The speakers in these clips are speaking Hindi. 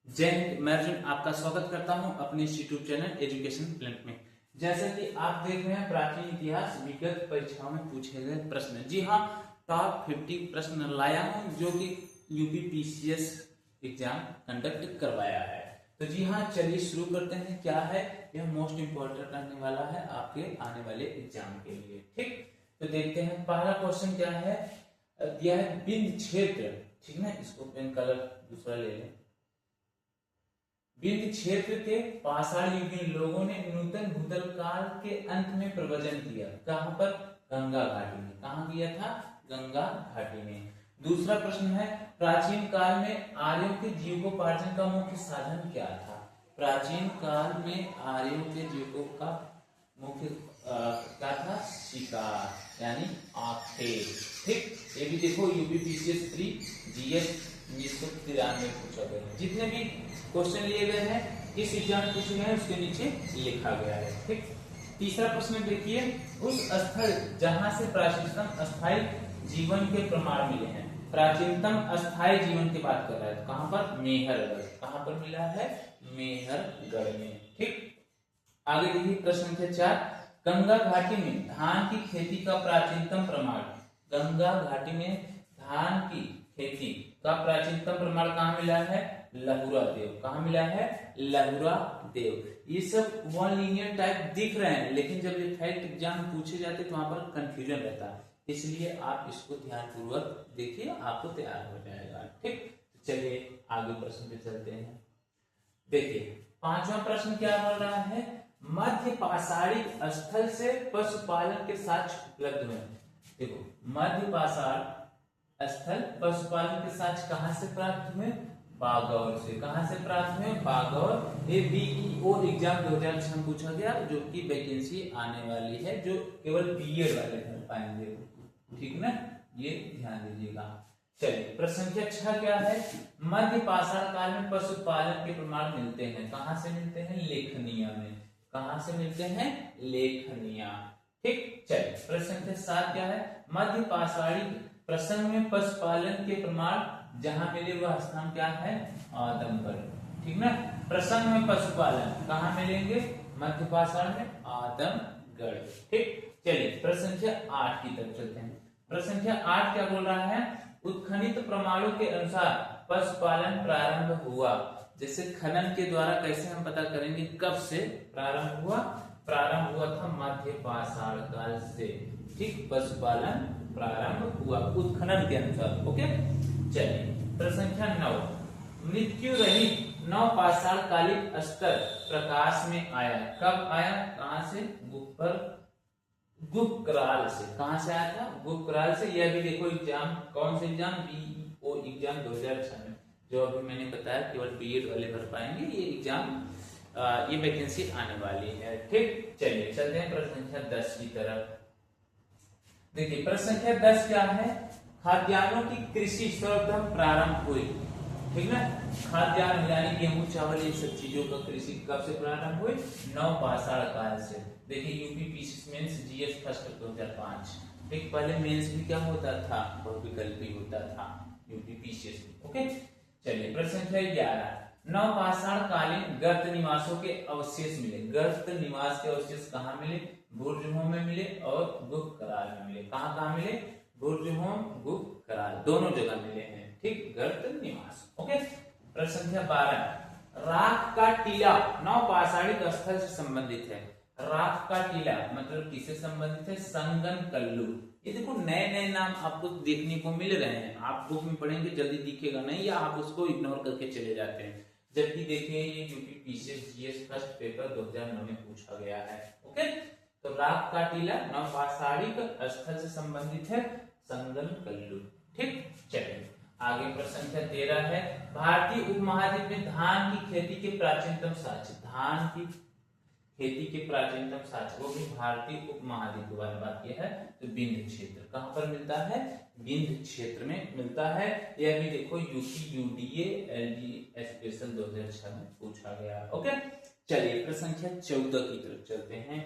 जय हिंद। मैं अर्जुन आपका स्वागत करता हूं अपने इस यूट्यूब चैनल एजुकेशन प्लेनेट में। जैसा कि आप देख रहे हैं प्राचीन इतिहास विगत परीक्षाओं में पूछे गए प्रश्न। जी हाँ, टॉप 50 प्रश्न लाया हूं जो कि यूपी पीसीएस एग्जाम कंडक्ट करवाया है। तो जी हाँ, चलिए शुरू करते हैं। क्या है यह मोस्ट इंपोर्टेंट रहने वाला है आपके आने वाले एग्जाम के लिए। ठीक, तो देखते हैं पहला क्वेश्चन क्या है। दिया है बिंद क्षेत्र। ठीक है, इसको पेन कलर दूसरा ले लें। विंध्य क्षेत्र के पाषाण युगीन लोगों ने नूतन भूतल काल के अंत में प्रवचन किया। कहां पर? गंगा घाटी में। कहां किया था? गंगा घाटी में। दूसरा प्रश्न है प्राचीन काल में आर्यों के जीविकोपार्जन का मुख्य साधन क्या था? प्राचीन काल में आर्यों के जीविकों का मुख्य क्या था? शिकार यानी आखेट। ठीक, ये भी देखो यूपी पीसीएस 3 जीएस 1993 में पूछा गया है। जितने भी क्वेश्चन लिए गए हैं इस एग्जाम में पूछे गए हैं उसके नीचे लिखा गया है। ठीक, तीसरा प्रश्न देखिए, उस स्थल जहां से प्राचीनतम अस्थायी जीवन के प्रमाण मिले हैं। प्राचीनतम अस्थायी जीवन की बात कर रहा है, कहां पर? मेहरगढ़। कहां पर मिला है? मेहरगढ़ में। ठीक, आगे देखिए प्रश्न संख्या 4, गंगा घाटी में धान की खेती का प्राचीनतम प्रमाण। गंगा घाटी में धान की खेती का प्राचीनतम प्रमाण कहां मिला है? लहुरा देव। कहां मिला है? लहुरा देव। ये सब वन लीनियर टाइप दिख रहे हैं, लेकिन जब ये फैक्ट एग्जाम पूछे जाते तो वहां पर कंफ्यूजन रहता है, इसलिए आप इसको ध्यानपूर्वक देखिए, आपको तैयार हो जाएगा। ठीक, चलिए आगे प्रश्न पे चलते हैं। देखिए पांचवा प्रश्न क्या बोल रहा है? मध्य पाषाणी स्थल से पशुपालन के साक्ष्य उपलब्ध हुए। देखो, मध्य पाषाण स्थल पशुपालन के साक्ष्य कहां से प्राप्त हुए? बागौर से। कहां से प्राप्त हुए? बागौर। ये बीईओ एग्जाम 2006 में पूछा गया, जो कि वैकेंसी आने वाली है, जो केवल बीएड वाले भर पाएंगे। ठीक ना, ये ध्यान दीजिएगा। चलिए प्रश्न संख्या 6 क्या है? मध्य पाषाण काल में पशुपालन के प्रमाण मिलते हैं। कहां से मिलते हैं? लेखनिया में। कहां से मिलते हैं? लेखनिया। ठीक, चलिए प्रश्न संख्या 7 क्या है? मध्य पाषाणी प्रसंग में पशुपालन के प्रमाण जहां मिले वह स्थान क्या है? आदमगढ़। ठीक ना, प्रसंग में पशुपालन कहां मिलेंगे? मध्य पाषाण में, आदमगढ़। ठीक, चलिए प्रश्न संख्या 8 की तरफ चलते हैं। प्रश्न संख्या 8 क्या बोल रहा है? उत्खनित प्रमाणों के अनुसार पशुपालन प्रारंभ हुआ। जैसे खनन के द्वारा कैसे हम पता करेंगे कब से प्रारंभ हुआ? प्रारंभ हुआ था मध्य पाषाण काल से। ठीक, पशुपालन प्रारंभ हुआ उत्खनन के अनुसार। ओके, चलिए प्रश्न संख्या 9, मृत्यु रहित नवपाषाण कालिक स्तर प्रकाश में आया। कब आया? कहां से? गुप्तकाल से। कहां से आया था? गुप्तकाल से। यह भी देखो एग्जाम, कौन से एग्जाम? बीईओ एग्जाम 2006 में, जो अभी मैंने बताया केवल बीएड वाले भर पाएंगे। ये एग्जाम ये वैकेंसी आने वाली है। ठीक, चलिए चलते हैं प्रश्न संख्या 10 की तरफ। देखिए प्रश्न संख्या 10 क्या है? खाद्यान्नों की कृषि सर्वप्रथम प्रारंभ हुई। ठीक ना, खाद्यान्न यानी गेहूं चावल ये सब चीजों का कृषि कब से प्रारंभ हुई? नवपाषाण काल से। देखिए UP PCS mains GS first 2005। ठीक, पहले मेंस भी क्या होता था? बहुविकल्पी होता था यूपी पीसीएस में। ओके, चलिए प्रश्न संख्या 11, नवपाषाण कालीन गर्त निवासों के अवशेष मिले। गर्त निवास के अवशेष कहाँ मिले? बुर्जहोम में मिले और गुप्तकाल में मिले। कहाँ मिले? बुर्जहोम, गुप्तकाल, दोनों जगह मिले हैं। ठीक, गर्त निवास। ओके, प्रश्न संख्या 12, राख का टीला नवपाषाणिक स्थल से संबंधित है। राख का टीला मतलब किससे संबंधित है? संगन कल्लू। ये देखो नए नए नाम आपको देखने को मिल रहे हैं, आप बुक में पढ़ेंगे जल्दी दिखेगा नहीं, या आप उसको इग्नोर करके चले जाते हैं। जबकि देखिए ये UP PCS GS first paper 2009 में पूछा गया है। ओके, तो राख का टीला नवपाषाणिक स्थल से संबंधित है, संगन कल्लू। ठीक, चलिए आगे प्रश्न संख्या 13 है, भारतीय उपमहाद्वीप में धान की खेती के प्राचीनतम साक्ष्य। धान की खेती के प्राचीनतम साक्ष्य, वो भी भारतीय उपमहाद्वीप के बारे में बात किया है, तो विंध्य क्षेत्र। कहां पर मिलता है? विंध्य क्षेत्र में मिलता है। यह भी देखो यूपी यूडीए एलजी स्पेशल 2006 में पूछा गया। ओके, चलिए प्रश्न संख्या 14 की तरफ चलते हैं।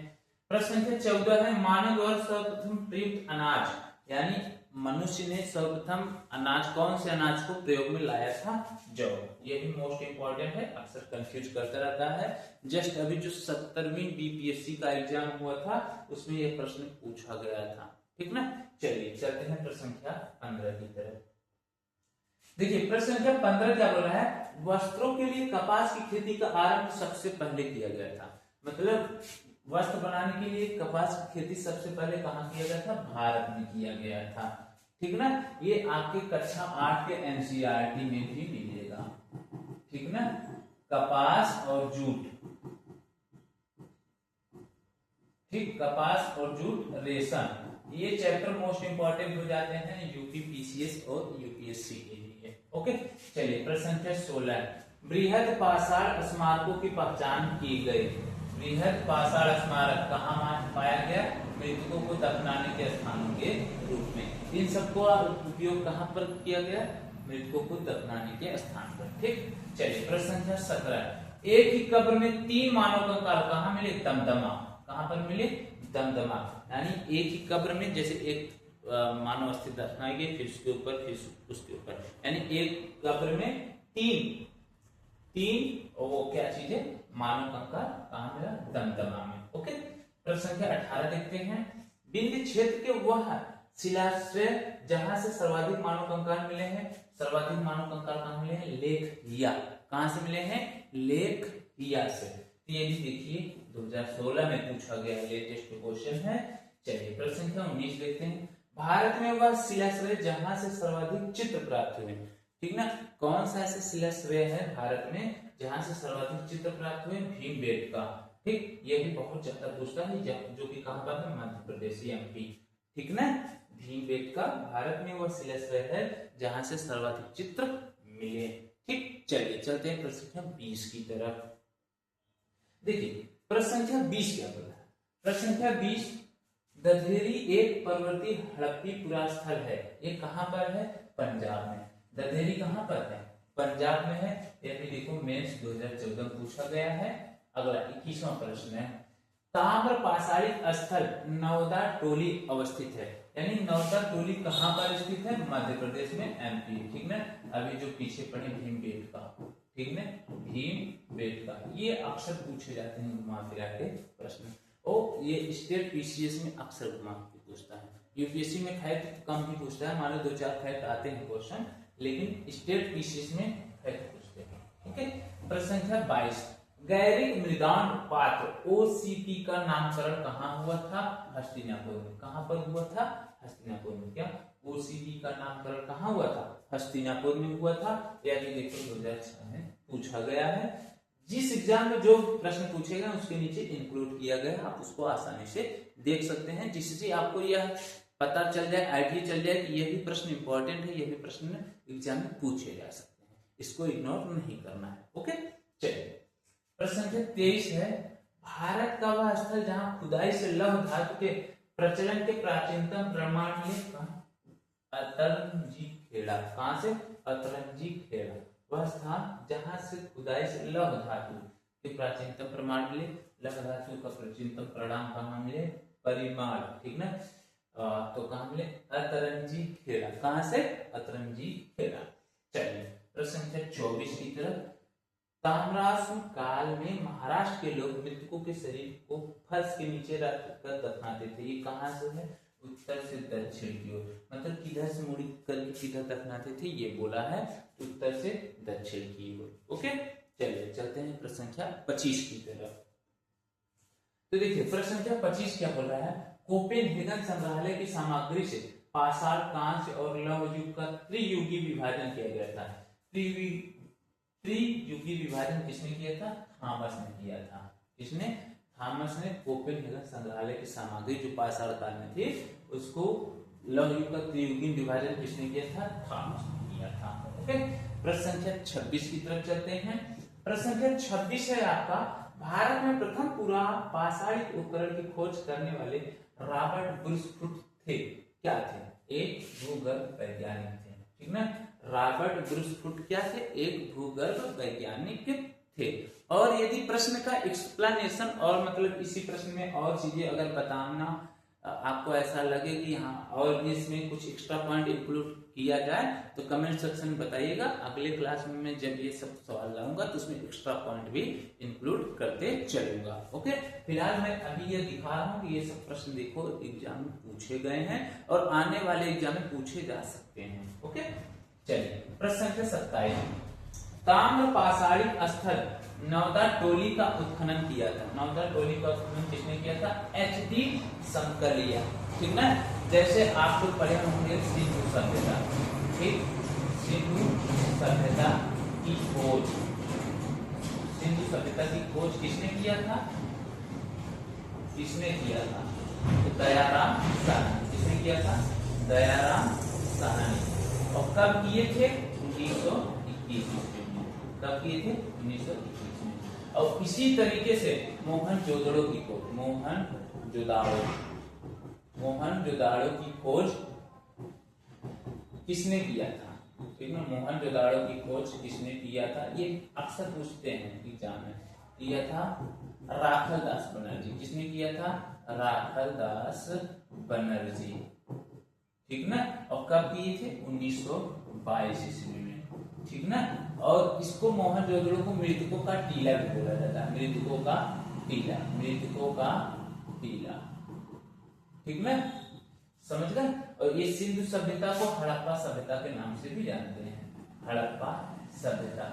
प्रश्न संख्या 14 है, मानव द्वारा सर्वप्रथम प्रयुक्त अनाज यानी मनुष्य ने सर्वप्रथम अनाज, कौन से अनाज को प्रयोग में लाया था? जौ। ये भी मोस्ट इंपॉर्टेंट है, अक्सर कंफ्यूज करता रहता है। जस्ट अभी जो 70वीं बीपीएससी का एग्जाम हुआ था उसमें यह प्रश्न पूछा गया था, ठीक ना। चलिए चलते हैं प्रश्न संख्या 15 की तरफ। देखिए प्रश्न संख्या 15 क्या बोला है? वस्त्रों के लिए कपास की खेती का आरंभ सबसे पहले किया गया था। मतलब वस्त्र बनाने के लिए कपास की खेती सबसे पहले कहाँ किया गया था? भारत में किया गया था, ठीक ना। ये आपके कक्षा 8 के एनसीईआरटी में भी मिलेगा, ठीक ना। कपास और जूट, ठीक, कपास और जूट, रेशम, ये चैप्टर मोस्ट इंपॉर्टेंट हो जाते हैं यूपी पीसीएस और यूपीएससी के लिए। ओके, चलिए प्रश्न संख्या 16, बृहद पाषाण स्मारकों की पहचान की गई। बृहद पाषाण स्मारक कहाँ पाया गया? मृतकों को दफनाने के स्थानों के रूप में। इन सबको उपयोग कहाँ पर किया गया? मृतकों को दफनाने के स्थान पर, ठीक। चलिए प्रश्न संख्या 17, एक ही कब्र में 3 मानव कंकाल कहाँ मिले? दमदमा। कहाँ पर मिले? दमदमा। यानी एक ही कब्र में, जैसे एक मानव अस्थि दफनाई गई, फिर उसके ऊपर, फिर उसके ऊपर, यानी एक कब्र में तीन वो क्या चीज है? मानव कंकाल कहाँ मिला? दमदमा में। ओके, प्रश्न संख्या 18 देखते हैं। विंध्य क्षेत्र के वह शिलाश्रय जहां से सर्वाधिक मानव कंकाल मिले हैं, सर्वाधिक मानव कंकाल कहाँ मिले हैं? लेखहिया। कहां से मिले हैं? लेखहिया से। तो ये भी देखिए 2016 में पूछा गया लेटेस्ट क्वेश्चन है। चलिए प्रश्न संख्या 19 देखते हैं। भारत में वह शिलाश्रय जहां से सर्वाधिक चित्र प्राप्त हुए, ठीक ना। कौन सा ऐसा शिलाश्रय है भारत में जहां से सर्वाधिक चित्र प्राप्त हुए? भीमबेटका, ठीक। ये भी बहुत ज्यादा पूछता है, जो कि कहां पर है? मध्य प्रदेश, एमपी, ठीक ना। भीमबेटका भारत में वह शिलाश्रय है जहां से सर्वाधिक चित्र मिले, ठीक। चलिए चलते हैं प्रश्न संख्या 20 की तरफ। देखिए प्रश्न संख्या 20 क्या बोला है? प्रश्न संख्या 20, दधेरी एक पर्वतीय हड़प्पी पुरास्थल है। ये कहां पर है? पंजाब में। दधेरी कहां पर है? पंजाब में है। ये भी देखो मेंस 2014 पूछा गया है। अगला 21वां प्रश्न है, ताम्र पाषाणिक स्थल नौदा टोली अवस्थित है। यानी नौदा टोली कहां पर स्थित है? मध्य प्रदेश में, एमपी, ठीक ना। अभी जो पीछे पड़े भीमबेटका, ठीक ना, भीमबेटका, ये अक्सर पूछे जाते हैं घुमा फिरा के प्रश्न। और ये स्टेट पीसीएस में अक्सर घुमा के पूछता है। यूपीएससी में फैक्ट कम ही पूछता है, मान लो 2-4 फैक्ट आते हैं क्वेश्चन, लेकिन स्टेट पीसीएस में फैक्ट पूछते हैं। ओके, प्रश्न संख्या 22, गैरिक मृदान पात्र ओसीपी का नामकरण कहाँ हुआ था? हस्तिनापुर में। कहां पर हुआ था? हस्तिनापुर में। क्या ओसीपी का नामकरण कहाँ हुआ था? हस्तिनापुर में हुआ था। यह भी देखो 2006 में पूछा गया है। जिस एग्जाम में जो प्रश्न पूछेगा उसके नीचे इंक्लूड किया गया, आप उसको आसानी से देख सकते हैं, जिससे आपको यह पता चल जाए, आइडिया चल जाए कि यह भी प्रश्न इंपॉर्टेंट है, यह भी प्रश्न एग्जाम में पूछे जा सकते हैं, इसको इग्नोर नहीं करना है। ओके, चलिए प्रश्न संख्या 23 है, भारत का वह स्थल जहां खुदाई से लौह धातु के प्रचलन के प्राचीनतम प्रमाण मिले? अतरंजी खेड़ा। कहां से? अतरंजी खेड़ा, वह स्थान जहां से खुदाई से लौह धातु के प्राचीनतम प्रमाण मिले। लौह धातु का प्राचीनतम प्रमाण कहाँ मिले? परिमाण, ठीक ना। तो कहाँ मिले? अतरंजी खेड़ा। कहां से? अतरंजी खेड़ा। चलिए प्रश्न संख्या 24 की तरफ, ताम्रासु काल में महाराष्ट्र के लोग मृतकों के शरीर को फर्श के नीचे रखकर दफनाते थे। ये कहां से है? उत्तर से दक्षिण की ओर, मतलब किधर से मुड़ी करके किधर दफनाते थे, ये बोला है उत्तर से दक्षिण की ओर। ओके, चलिए चलते हैं प्रश्न संख्या 25 की तरफ। तो देखिए प्रश्न संख्या 25 क्या बोल रहा है? कोपेनहेगन संग्रहालय की सामग्री से पाषाण, कांस्य और लौह युग का त्रियुगी विभाजन किया गया था। त्रियुगी विभाजन किसने किया था? थॉमस ने किया था। किसने? थॉमस ने कोपेनहेगन संग्रहालय की सामग्री जो पाषाण काल में थी उसको लौह युग का त्रियुगी विभाजन किसने किया था? थॉमस ने किया था। ओके, प्रश्न संख्या 26 की तरफ चलते हैं। प्रश्न संख्या 26 है आपका, भारत में प्रथम पूरा पाषाणिक उपकरण की खोज करने वाले रॉबर्ट ब्रूसफुट थे। क्या थे? एक भूगर्भ वैज्ञानिक थे, ठीक ना। रॉबर्ट ब्रूसफुट क्या थे? एक भूगर्भ वैज्ञानिक थे। और यदि प्रश्न का एक्सप्लेनेशन और मतलब इसी प्रश्न में और चीजें अगर बताना आपको ऐसा लगे कि हाँ और भी इसमें कुछ एक्स्ट्रा पॉइंट इंक्लूड किया जाए तो कमेंट सेक्शन में बताइएगा। अगले क्लास में मैं जब ये सब सवाल लाऊंगा तो उसमें एक्स्ट्रा पॉइंट भी इंक्लूड करते चलूंगा। ओके, फिलहाल मैं अभी ये दिखा रहा हूँ कि ये सब प्रश्न देखो एग्जाम में पूछे गए हैं और आने वाले एग्जाम में पूछे जा सकते हैं। ओके, चलिए प्रश्न संख्या 27, ताम्र पाषाणी स्थल नवदा टोली का उत्खनन किया था। नवदा टोली का उत्खनन किसने किया था? एच.डी. संकलिया। ठीक ना, जैसे आप लोग पढ़े होंगे सिंधु सभ्यता, ठीक, सिंधु सभ्यता की खोज, सिंधु सभ्यता की खोज किसने किया था? किसने किया था? तो दयाराम साहनी। किसने किया था? दयाराम साहनी। और कब किए थे? 1921 में। कब किए थे? 1921 में। और इसी तरीके से मोहनजोदड़ो की खोज, मोहनजोदड़ो की खोज किसने किया था? ठीक है, मोहनजोदड़ो की खोज किसने किया था? ये अक्सर पूछते हैं एग्जाम में। किया था राखल दास बनर्जी। किसने किया था? राखल दास बनर्जी। ठीक ना, और कब किए थे? 1922 ईस्वी में। ठीक ना, और इसको मोहनजोदड़ो को मृतकों का टीला भी बोला जाता है। मृतकों का टीला, मृतकों का टीला। ठीक ना, समझ गए? और ये सिंधु सभ्यता को हड़प्पा सभ्यता के नाम से भी जानते हैं। हड़प्पा सभ्यता,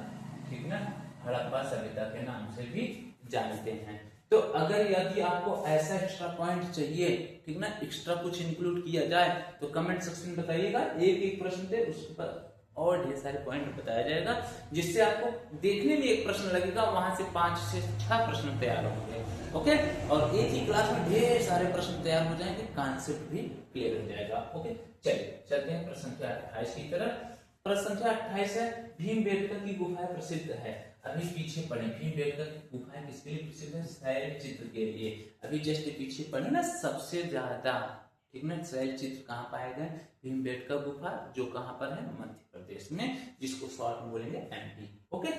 ठीक ना, हड़प्पा सभ्यता के नाम से भी जानते हैं। तो अगर यदि आपको ऐसा एक्स्ट्रा पॉइंट चाहिए, ठीक ना, एक्स्ट्रा कुछ इंक्लूड किया जाए तो कमेंट सेक्शन में बताइएगा। एक एक प्रश्न थे उस पर और ढेर सारे पॉइंट बताया जाएगा, जिससे आपको देखने में एक प्रश्न लगेगा, वहां से 5 से 6 प्रश्न तैयार होंगे। ओके, और एक ही क्लास में ढेर सारे प्रश्न तैयार हो जाएंगे, कॉन्सेप्ट भी क्लियर हो जाएगा। ओके, चलिए चलते हैं प्रश्न संख्या 28 की तरफ। प्रश्न संख्या 28 है, भीमबेटका की गुफाएं प्रसिद्ध है। अभी पीछे पढ़े, भीमबेटका की गुफाएं किसके लिए प्रसिद्ध है? शैल चित्र के लिए। अभी जस्ट पीछे पढ़े ना, सबसे ज्यादा, ठीक ना, शैल चित्र कहाँ पाए गए? भीमबेटका गुफा, जो कहाँ पर है? मध्य प्रदेश में, जिसको शॉर्ट में बोलेंगे एमपी। ओके,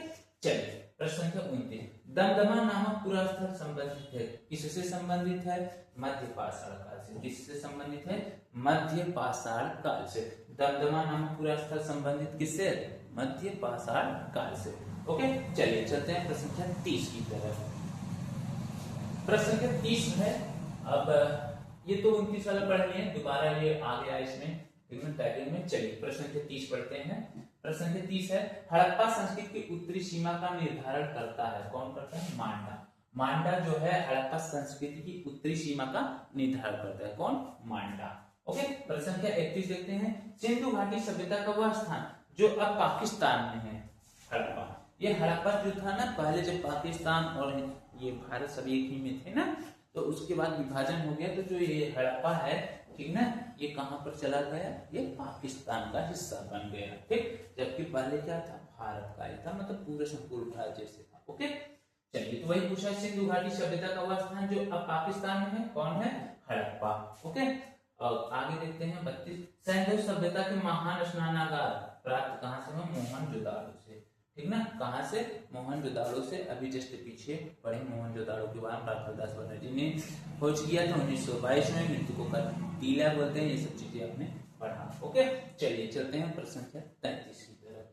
चलिए प्रश्न संख्या 29, दमदमा नामक पूरा स्थल संबंधित है। किससे संबंधित है? मध्य पाषाण काल से। किससे संबंधित है? मध्य पाषाण काल से। दमदमा नामक पूरा स्थल संबंधित किससे? मध्य पाषाण काल से। ओके, चलिए चलते हैं प्रश्न संख्या 30 की तरफ। प्रश्न संख्या 30 है, अब ये तो 29 वाला पढ़ लिए, दोबारा ये आ गया इसमें टाइटल में। चलिए प्रश्न संख्या 30 पढ़ते हैं। प्रश्न संख्या 30 है, हड़प्पा संस्कृति की उत्तरी सीमा का निर्धारण करता है। कौन करता है? मांडा। मांडा जो है हड़प्पा संस्कृति की उत्तरी सीमा का निर्धारण करता है। कौन? मांडा। ओके, प्रश्न संख्या 31 देखते हैं, सिंधु घाटी सभ्यता का वह स्थान जो अब पाकिस्तान में है। हड़प्पा, ये हड़प्पा जो था ना, पहले जब पाकिस्तान और ये भारत सब एक ही में थे ना, तो उसके बाद विभाजन हो गया, तो जो ये हड़प्पा है, ठीक ना, ये कहां पर चला गया? ये पाकिस्तान का हिस्सा बन गया। ठीक, जबकि पहले क्या था? भारत का ही था, मतलब पूरे संपूर्ण भारत जैसे था। ओके, चलिए तो वही पूछा, सिंधु घाटी सभ्यता का वह स्थान जो अब पाकिस्तान में है, कौन है? हड़प्पा। ओके, और आगे देखते हैं 32, सिंधु सभ्यता के महान स्नानागार प्राप्त कहां से? मोहनजोदड़ो से। ठीक ना, कहां से? मोहनजोदड़ो से। अभी जस्ट पीछे पढ़े मोहनजोदड़ो के बारे में, राखल दास बनर्जी ने खोज किया था 1922 में। मृतकों का टीला बोलते हैं, ये सब चीजें आपने पढ़ा। ओके, चलिए चलते हैं प्रश्न संख्या 33 की तरफ।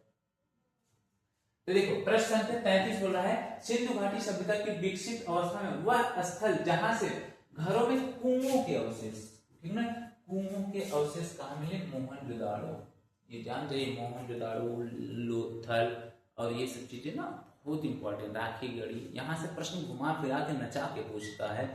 तो देखो प्रश्न संख्या 33 बोल रहा है, सिंधु घाटी सभ्यता की विकसित अवस्था में वह स्थल जहां से घरों में कुओं के अवशेष, ठीक ना, कुओं के अवशेष कहां मिले? मोहनजोदड़ो। ये जान जाइए, मोहनजोदड़ो, लोथल और ये सब चीजें ना बहुत इंपॉर्टेंट। राखी गढ़ी, यहाँ से प्रश्न घुमा फिरा के नचा के पूछता है,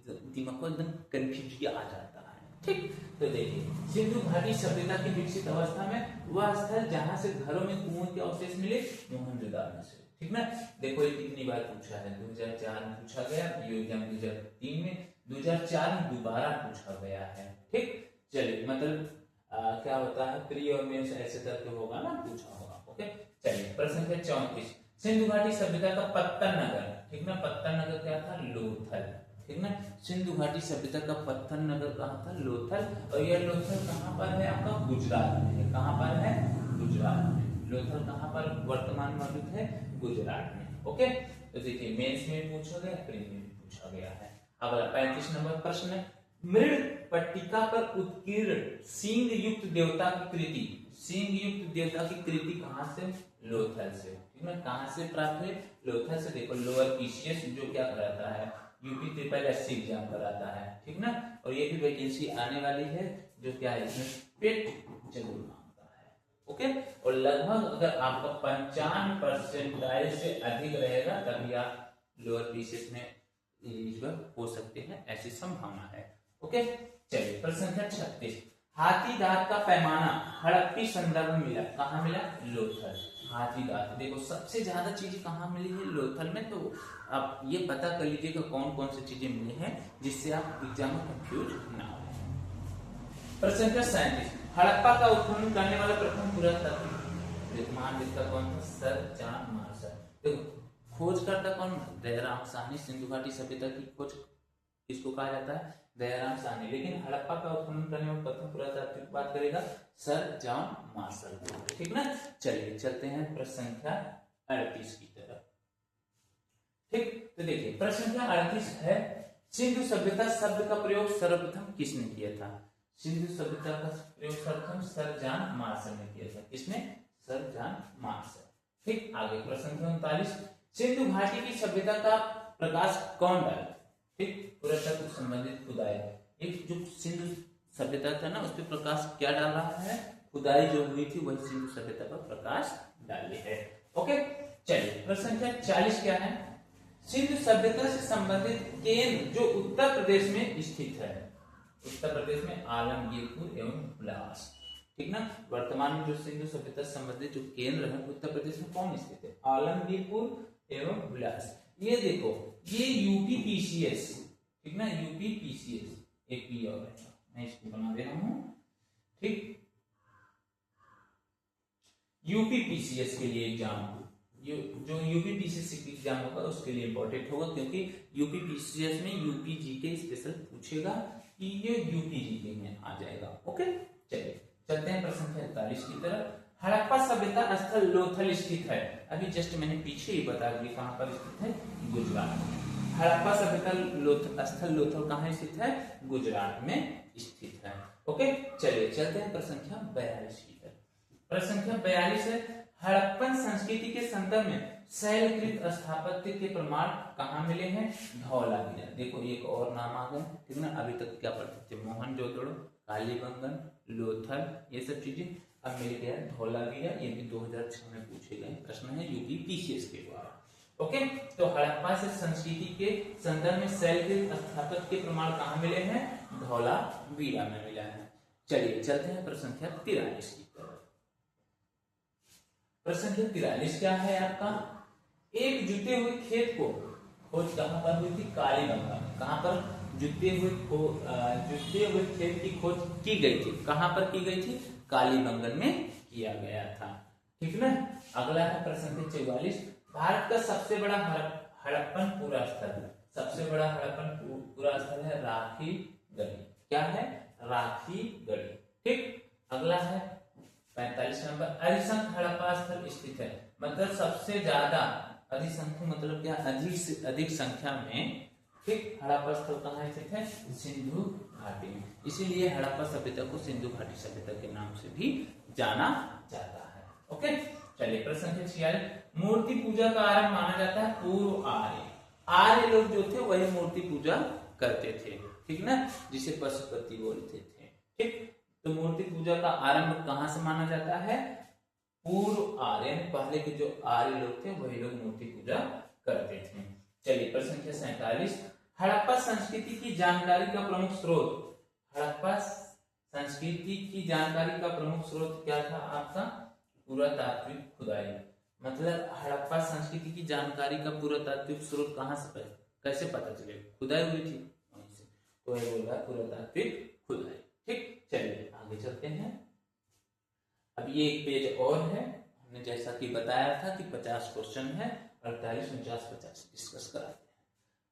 दिमाग को एकदम कंफ्यूज आ जाता है। ठीक, तो देखिए, सिंधु घाटी सभ्यता की विकसित अवस्था में वह स्थल जहां से घरों में कुओं के अवशेष मिले, मोहनजोदड़ो से। ठीक ना, देखो ये कितनी बार पूछा है, 2004 में पूछा गया, एग्जाम 2003 में, 2004 में दोबारा पूछा गया है। ठीक, चलिए मतलब क्या होता है, प्री और मेंस ऐसे करके होगा ना, पूछा होगा। ओके, चलिए प्रश्न संख्या 34, सिंधु घाटी सभ्यता का पत्तन नगर, ठीक ना, पत्तन नगर क्या था? लोथल। ठीक ना, सिंधु घाटी सभ्यता का पत्तन नगर कहाँ था? लोथल। और यह लोथल कहाँ पर है? आपका गुजरात में है। कहाँ पर है? गुजरात में। लोथल कहाँ पर वर्तमान मौजूद है? गुजरात में। ओके, तो देखिए मेंस में पूछा गया, प्री में भी पूछा गया है। अब 35 नंबर प्रश्न है, मृग पट्टिका पर उत्कीर्ण सींग युक्त देवता की कृति, सींग युक्त देवता की कृति कहां से? लोथल से, ठीक है। कहां से प्राप्त हुई? लोथल से। देखो लोअर पीसीएस जो क्या कराता है, यूपी ट्रिपल एससी एग्जाम कराता है, ठीक ना। और ये भी वैकेंसी आने वाली है जो क्या है, इसमें पेट जरूर मांगता है, ओके। और लगभग अगर आपका 55% से अधिक रहेगा तभी आप लोअर पीसीएस में एलिजिबल हो सकते हैं, ऐसी संभावना है, ओके। चलिए प्रश्न संख्या 36, हाथी दांत का पैमाना हड़प्पी संदर्भ में मिला, कहाँ मिला? लोथल। हाथी दांत, देखो सबसे ज्यादा चीजें कहाँ मिली है? लोथल में। तो आप ये पता कर लीजिएगा कौन कौन सी चीजें मिली हैं जिससे आप एग्जाम में कंफ्यूज ना हो। प्रश्न संख्या 37, हड़प्पा का उत्खनन करने वाला प्रथम पुरातत्व महाविद्या कौन था? Sir John Marshall. देखो खोजकर्ता कौन? दयाराम साहनी। सिंधु घाटी सभ्यता की खोज किसको कहा जाता है? दयाराम साहनी। लेकिन हड़प्पा का उत्खनन करने वाला प्रथम पुरातत्व की बात करेगा सर जॉन मार्शल, ठीक ना। चलिए चलते हैं प्रश्न संख्या 38 की तरफ, ठीक। तो देखिए प्रश्न संख्या 38 है, सिंधु सभ्यता शब्द का प्रयोग सर्वप्रथम किसने किया था? सिंधु सभ्यता का प्रयोग सर्वप्रथम सर जॉन मार्शल ने किया था। किसने? सर जॉन मार्शल, ठीक। आगे प्रश्न संख्या 39, सिंधु घाटी की सभ्यता का प्रकाश कौन डाला? ठीक, पुरातत्व संबंधित खुदाई, एक जो सिंधु सभ्यता था ना उस पर प्रकाश क्या डाल रहा है? खुदाई जो हुई थी वही सिंधु सभ्यता पर प्रकाश डाली है, ओके। चलिए प्रश्न संख्या 40 क्या है? सिंधु सभ्यता से संबंधित केंद्र जो उत्तर प्रदेश में स्थित है, उत्तर प्रदेश में आलमगीरपुर एवं हुलास, ठीक ना। वर्तमान में जो सिंधु सभ्यता से संबंधित जो केंद्र है उत्तर प्रदेश में कौन स्थित है? आलमगीरपुर एवं हुलास। ये देखो ये यूपी पीसीएस, ठीक ना, यूपी पीसीएस एक पी और है, मैं इसको बना दे रहा हूं, ठीक। यूपी पीसीएस के लिए एग्जाम, जो यूपी पीसीएस एग्जाम होगा उसके लिए इंपॉर्टेंट होगा, क्योंकि यूपी पीसीएस में यूपी जीके स्पेशल पूछेगा कि ये यूपी जीके में आ जाएगा, ओके। चलिए चलते हैं प्रश्न संख्या 41 की तरफ। हड़प्पा सभ्यता स्थल लोथल स्थित है, अभी जस्ट मैंने पीछे ही बता दिया कहां पर स्थित है? गुजरात में। हड़प्पा सभ्यता स्थल लोथल कहां स्थित है? गुजरात में स्थित है, ओके। चलिए चलते हैं प्रश्न संख्या 42 की तरफ। प्रश्न संख्या 42 है, हड़प्पन संस्कृति के संदर्भ में शैलकृत स्थापत्य के प्रमाण कहां मिले हैं? धौलावीरा। देखो एक और नाम आ गए, ठीक ना। अभी तक क्या पढ़ते थे? मोहनजोदड़ो, कालीबंगन, लोथल, ये सब चीजें। अब मिल गया धौलावीरा, ये भी 2006 में पूछे गए प्रश्न है यूपी पीसीएस के द्वारा, ओके। तो हड़प्पा से संस्कृति के संदर्भ में शैलकृत स्थापत्य के प्रमाण कहां मिले हैं? धौलावीरा में मिला है। चलिए चलते हैं प्रश्न संख्या 43 की तरफ। प्रश्न संख्या 43 क्या है आपका? एक जुते हुए खेत को खोज कहां पर हुई थी? कालीबंगा में। कहां पर? जुते हुए खेत की खोज की गई थी, कहां पर की गई थी? कालीबंगन में किया गया था, ठीक ना। अगला है प्रश्न संख्या 44, भारत का सबसे बड़ा हड़प्पन पूरा स्थल, सबसे बड़ा हड़प्पन पूरा स्थल है राखी गढ़ी। क्या है? राखी गढ़ी, ठीक। अगला है 45 नंबर, अधिसंख्य हड़प्पा स्थल स्थित है, मतलब सबसे ज्यादा अधिसंख्य मतलब क्या? अधिक से अधिक संख्या में, ठीक। हड़प्पा स्थल कहाँ स्थित है? सिंधु घाटी में, इसीलिए हड़प्पा सभ्यता को सिंधु घाटी सभ्यता के नाम से भी जाना जाता है, ओके। चलिए प्रश्न संख्या 46, मूर्ति पूजा का आरंभ माना जाता है पूर्व आर्य। आर्य लोग जो थे वही मूर्ति पूजा करते थे, ठीक ना, जिसे पशुपति बोलते थे, ठीक। तो मूर्ति पूजा का आरंभ कहां से माना जाता है? पूर्व आर्य, पहले के जो आर्य लोग थे वही लोग मूर्ति पूजा करते थे। चलिए प्रश्न संख्या 47, हड़प्पा संस्कृति की जानकारी का प्रमुख स्रोत, हड़प्पा संस्कृति की जानकारी का प्रमुख स्रोत क्या था आपका? पुरातात्विक खुदाई। मतलब हड़प्पा संस्कृति की जानकारी का पुरातात्विक स्रोत कहां से, कैसे पता चले? खुदाई हुई थी वहीं से, तो ये बोल रहा है पुरातात्विक खुदाई, ठीक। चलिए आगे चलते हैं। अब ये एक पेज और है, हमने जैसा कि बताया था कि 50 क्वेश्चन है, 48, 49, 50 डिस्कस कराते हैं।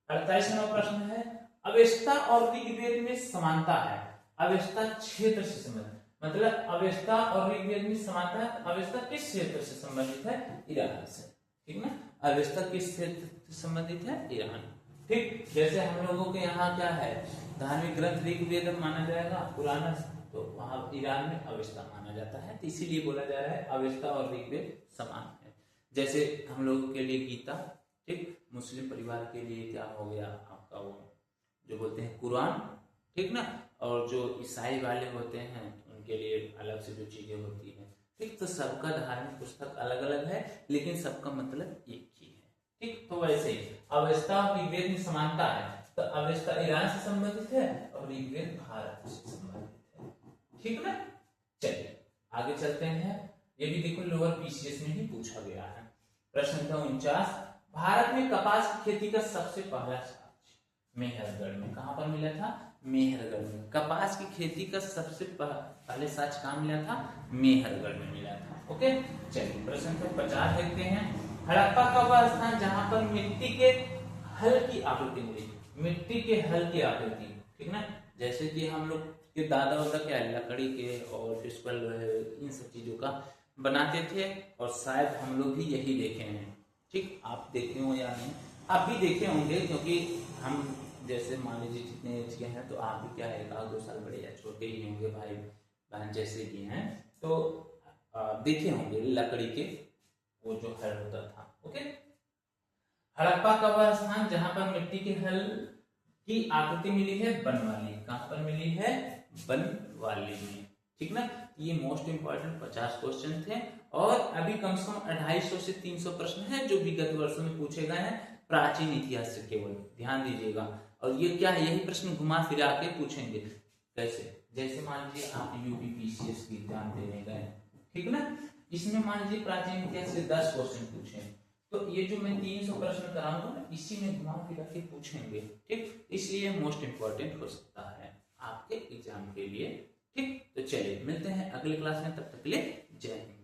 48 नंबर प्रश्न है, अवेस्ता और ऋग्वेद में समानता है। अवेस्ता क्षेत्र से संबंधित, मतलब अवेस्ता और ऋग्वेद में समानता है। अवेस्ता किस क्षेत्र से संबंधित है? ईरान से, ठीक ना। अवेस्ता किस क्षेत्र से संबंधित है? ईरान, ठीक, जैसे हम लोगों के यहाँ क्या है, धार्मिक ग्रंथ ऋग्वेद माना जाएगा पुराना, तो वहां ईरान में अवेस्ता माना जाता है, तो इसीलिए बोला जा रहा है अवेस्ता और ऋग्वेद समान है। जैसे हम लोगों के लिए गीता, ठीक, मुस्लिम परिवार के लिए क्या हो गया आपका वो जो बोलते हैं कुरान, ठीक ना, और जो ईसाई वाले होते हैं उनके लिए अलग से जो चीजें होती है, ठीक। तो सबका धार्मिक पुस्तक अलग अलग है, लेकिन सबका मतलब एक ही है, ठीक। तो वैसे ही अवेस्ता और ऋग्वेद में समानता है, तो अवेस्ता ईरान से संबंधित है और ऋग्वेद भारत से संबंधित है, ठीक ना। चलिए आगे चलते हैं। ये भी देखो लोअर पीसीएस में ही पूछा गया है। प्रश्न संख्या 49, भारत में कपास की खेती का सबसे पहला साक्ष्य मेहरगढ़ में, कहां पर मिला था, मेहरगढ़ में। कपास की खेती का सबसे पहले साक्ष्य कहां मिला था, मेहरगढ़ में मिला था। ओके, चलिए प्रश्न संख्या 50 देखते हैं। हड़प्पा का वह स्थान जहां पर मिट्टी के हल की आकृति मिली, मिट्टी के हल की आकृति, ठीक ना। जैसे कि हम लोग के दादा वादा क्या लकड़ी के और इन सब चीजों का बनाते थे, और शायद हम लोग भी यही देखे हैं, ठीक। आप देखे हो या नहीं, आप भी देखे होंगे, क्योंकि हम जैसे मान लीजिए जितने एज के हैं, तो आप भी क्या है 1-2 साल बड़े या छोटे ही होंगे, भाई बहन जैसे भी हैं, तो देखे होंगे लकड़ी के वो जो हल होता था। ओके, हड़प्पा का वह स्थान जहां पर मिट्टी के हल की आकृति मिली है, बनवाली, कहां पर मिली है, बनवाली में, ठीक ना। ये मोस्ट इंपॉर्टेंट 50 क्वेश्चन थे, और अभी कम से कम 250 से 300 प्रश्न हैं जो विगत वर्षों में पूछे गए हैं, प्राचीन इतिहास से केवल, ध्यान दीजिएगा। और ये क्या है, यही प्रश्न घुमा फिरा के पूछेंगे। कैसे, जैसे मान लीजिए आप यूपीपीसीएस की एग्जाम देने गए, ठीक ना, इसमें मान लीजिए प्राचीन इतिहास से 10 क्वेश्चन पूछे, तो ये जो मैं 300 प्रश्न कराऊंगा ना, इसी में घुमा फिरा के पूछेंगे, ठीक। इसलिए मोस्ट इंपॉर्टेंट हो सकता है आपके एग्जाम के लिए, ठीक। तो चलिए मिलते हैं अगले क्लास में, तब तक के लिए जय हिंद।